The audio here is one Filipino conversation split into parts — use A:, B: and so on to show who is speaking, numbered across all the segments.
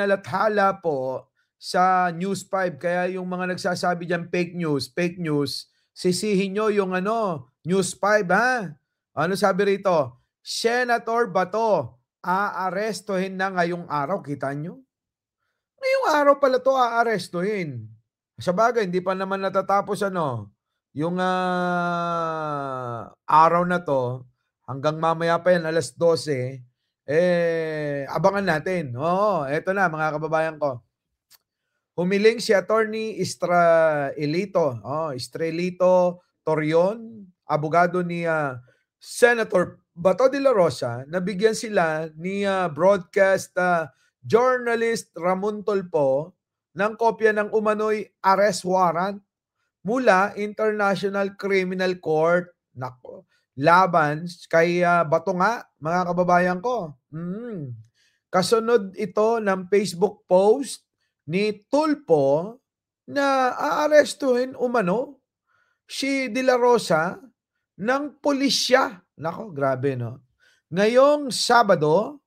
A: ikinalathala po sa News 5. Kaya yung mga nagsasabi diyan fake news, sisihin nyo yung News 5 ha. Ano sabi rito? Senator Bato, aarestuhin na ngayong araw. Kita nyo? Ngayong araw pala to aarestuhin. Sabagay, hindi pa naman natatapos yung araw na to. Hanggang mamaya pa yan, alas 12. Abangan natin. Oo, eto na mga kababayan ko. Humiling si Attorney Estrelito Torion, abogado ni Senator Bato de la Rosa, nabigyan sila ni broadcast journalist Ramon Tulfo ng kopya ng umano'y arrest warrant mula International Criminal Court. Nako, laban kay Bato nga, mga kababayan ko. Kasunod ito ng Facebook post ni Tulfo na aarestuhin umano si De La Rosa ng pulisya. Nako, grabe no. Ngayong Sabado,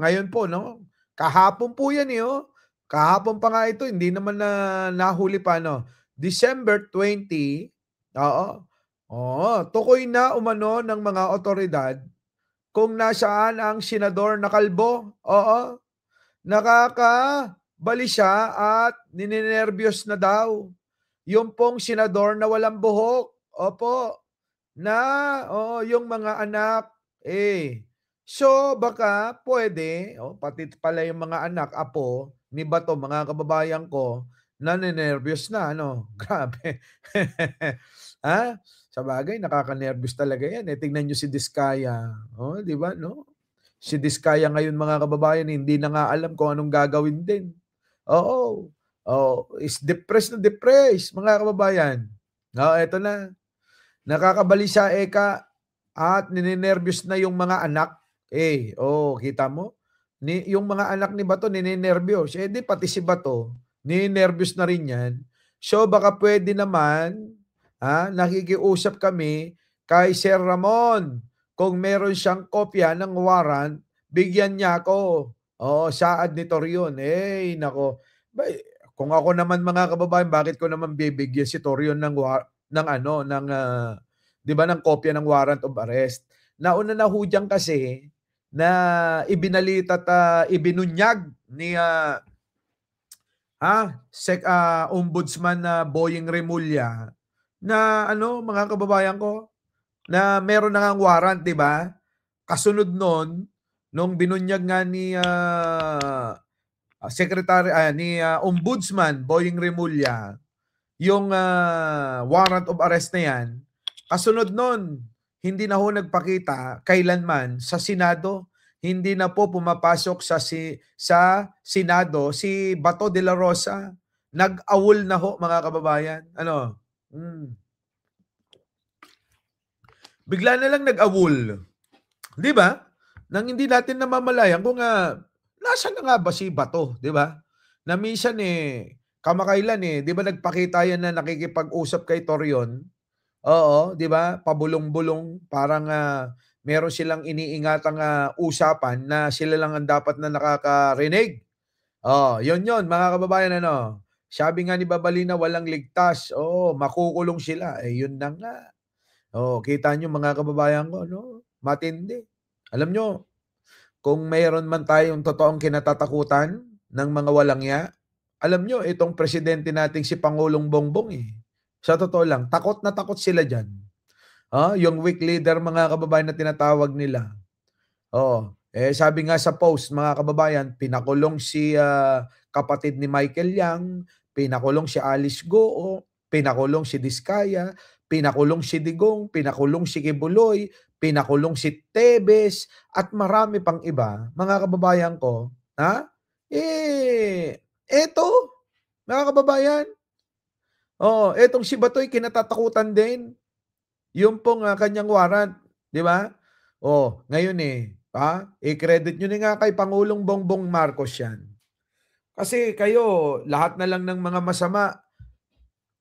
A: ngayon po no. Kahapon po yan Kahapon pa nga ito, hindi naman na nahuli pa December 20, tukoy na umano ng mga otoridad kung nasaan ang senador na kalbo. Nakakabali siya at ninenervyos na daw. Yung pong senador na walang buhok. Yung mga anak, So, baka pwede, pati pala yung mga anak, apo, ni Bato, mga kababayan ko, nanenervyos na, Grabe. Ha? Sabagay, nakaka-nervyos talaga yan. Tingnan nyo si Diskaya. Di ba, no? Si Diskaya ngayon, mga kababayan, hindi na nga alam kung anong gagawin din. Is depressed na depressed, mga kababayan. Eto na. Nakakabalisa, Eka, at ninenervyos na yung mga anak. Kita mo? Yung mga anak ni Bato, ninenervyos. Di pati si Bato, ninenervyos na rin yan. So, baka pwede naman, nakikiusap kami kay Sir Ramon. Kung meron siyang kopya ng warrant, bigyan niya ako. Saad ni Torion. Nako. Kung ako naman, mga kababayan, bakit ko naman bibigyan si Torion ng kopya ng warrant of arrest? Nauna na hudyang kasi na ibinalita at ibinunyag ni Ombudsman Boying Remulla na mga kababayan ko, na meron na ngang warrant, di ba? Kasunod nung binunyag nga ni Ombudsman Boying Remulla yung warrant of arrest na yan, kasunod nun, hindi na ho nagpakita kailanman sa Senado. Hindi na po pumapasok sa Senado si Bato de la Rosa. Nag-awol na ho, mga kababayan. Bigla na lang nag-awol. Di ba? Nang hindi natin namamalayan kung nasaan na nga ba si Bato, di ba? Na minsan kamakailan di ba nagpakita yan na nakikipag-usap kay Torion? Di ba? Pabulong-bulong, parang meron silang iniingatang usapan na sila lang ang dapat na nakakarinig. Yun, mga kababayan, sabi nga ni Babalina, walang ligtas. Makukulong sila. Yun na nga. Kita nyo, mga kababayan ko, matindi. Alam nyo, kung mayroon man tayong totoong kinatatakutan ng mga walangya, alam nyo, itong presidente nating si Pangulong Bongbong sa totoo lang, takot na takot sila dyan. Yung weak leader, mga kababayan, na tinatawag nila. Sabi nga sa post, mga kababayan, pinakulong si kapatid ni Michael Yang, pinakulong si Alice Goo, pinakulong si Diskaya, pinakulong si Digong, pinakulong si Kibuloy, pinakulong si Tebes, at marami pang iba, mga kababayan ko. Eto, mga kababayan, etong si Batoy kinatatakutan din. Yung pong kanyang warrant, di ba? Ngayon i-credit nyo na nga kay Pangulong Bongbong Marcos yan. Kasi kayo, lahat na lang ng mga masama,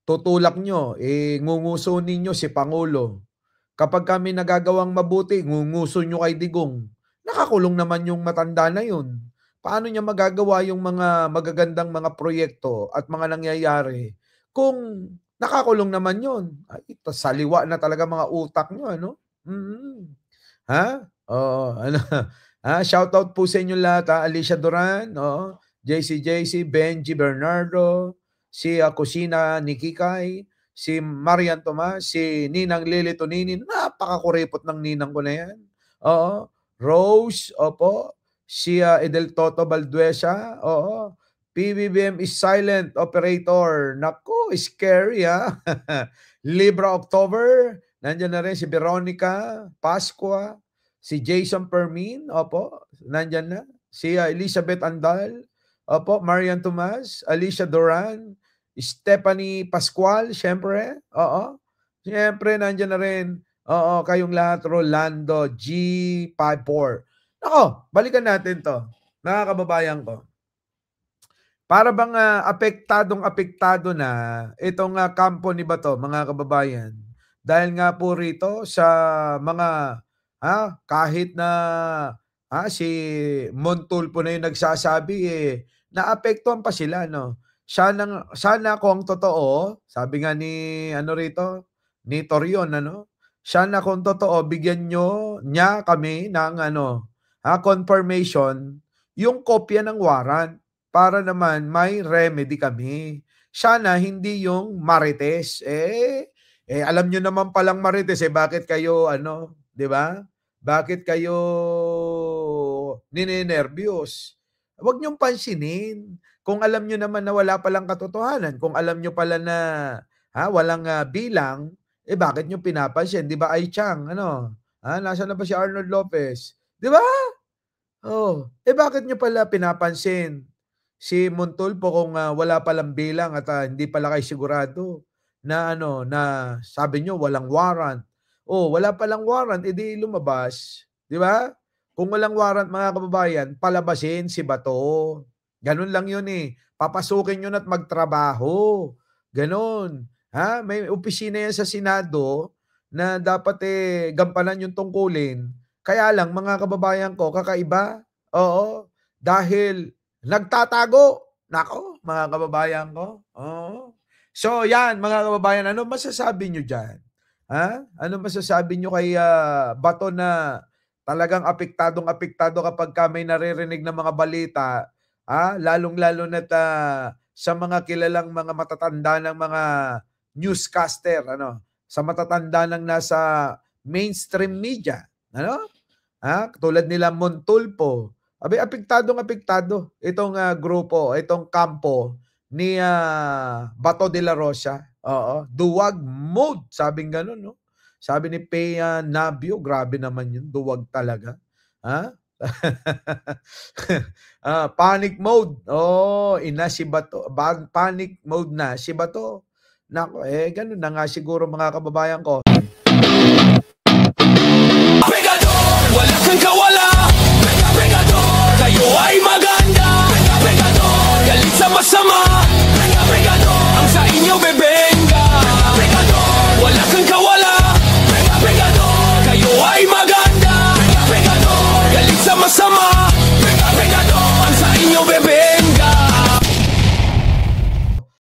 A: tutulak nyo, ngunguso ninyo si Pangulo. Kapag kami nagagawang mabuti, ngunguso nyo kay Digong. Nakakulong naman yung matanda na yun. paano niya magagawa yung mga magagandang mga proyekto at mga nangyayari kung nakakulong naman yun? Ay, saliwa na talaga mga utak niyo ano? Mm. Ha? Oo, ano, shoutout po sa inyong lahat, Alicia Duran, oo, JC, Benji Bernardo, si, Kusina Nikikay, si Marian Tomas, si Ninang Lily Tonini, napakakuripot ng ninang ko na yan. Oo, Rose, opo, si, Edel Toto Balduesa, oo, PBBM is silent operator. Naku, scary Libra October, nandiyan na rin si Veronica Pascua, si Jason Permin, opo, nandiyan na. Si Elizabeth Andal, opo, Marian Tomas, Alicia Duran, Stephanie Pascual, syempre, oo. Syempre, nandiyan na rin, oo, kayong lahat, Rolando G54. Nako, balikan natin to, mga kababayan ko. Para bang apektadong-apektado na itong kampo ni Bato, mga kababayan. Dahil nga po rito sa mga kahit na si Montulfo na yung nagsasabi naapektuhan pa sila no. Sana kung totoo, sabi nga ni ano rito, ni Torion ano, sana kung totoo bigyan niya kami ng confirmation yung kopya ng warrant para naman may remedy kami. Sana hindi yung Marites. Alam nyo naman palang Marites, bakit kayo, 'di ba? Bakit kayo ninenerbyos? Huwag niyong pansinin. Kung alam nyo naman na wala palang katotohanan, kung alam nyo pala na walang bilang, bakit nyo pinapansin? 'Di ba, Ai Chang, nasaan na ba si Arnold Lopez? 'Di ba? Oh, bakit niyo pala pinapansin si Montulfo kung wala palang bilang at hindi pala kayo sigurado na na sabi niyo walang warrant. Oh, wala palang warrant, edi lumabas, 'di ba? Kung walang warrant mga kababayan, palabasin si Bato. Ganun lang 'yun Papasukin 'yun at magtrabaho. Gano'n. May opisina 'yan sa Senado na dapat gampanan yung tungkulin. Kaya lang mga kababayan ko, kakaiba. Oo, dahil nagtatago. Naku, mga kababayan ko, oo. So 'yan mga kababayan, ano masasabi niyo diyan? Ano masasabi niyo kay, Bato na talagang apektadong-apektado kapagka may naririnig na mga balita, lalong-lalo na't, sa mga kilalang mga matatanda ng mga newscaster sa matatanda ng nasa mainstream media, ano? Katulad nila Montulfo. Aba'y apektadong-apektado itong, grupo, itong kampo ni, Bato de la Rosa. Oo, duwag mode, sabing gano'n 'no. Sabi ni Pea Navio, grabe naman 'yun, duwag talaga. Ha? Panic mode. Oh, si Bato, panic mode na si Bato. Naku, gano'n na nga siguro mga kababayan ko.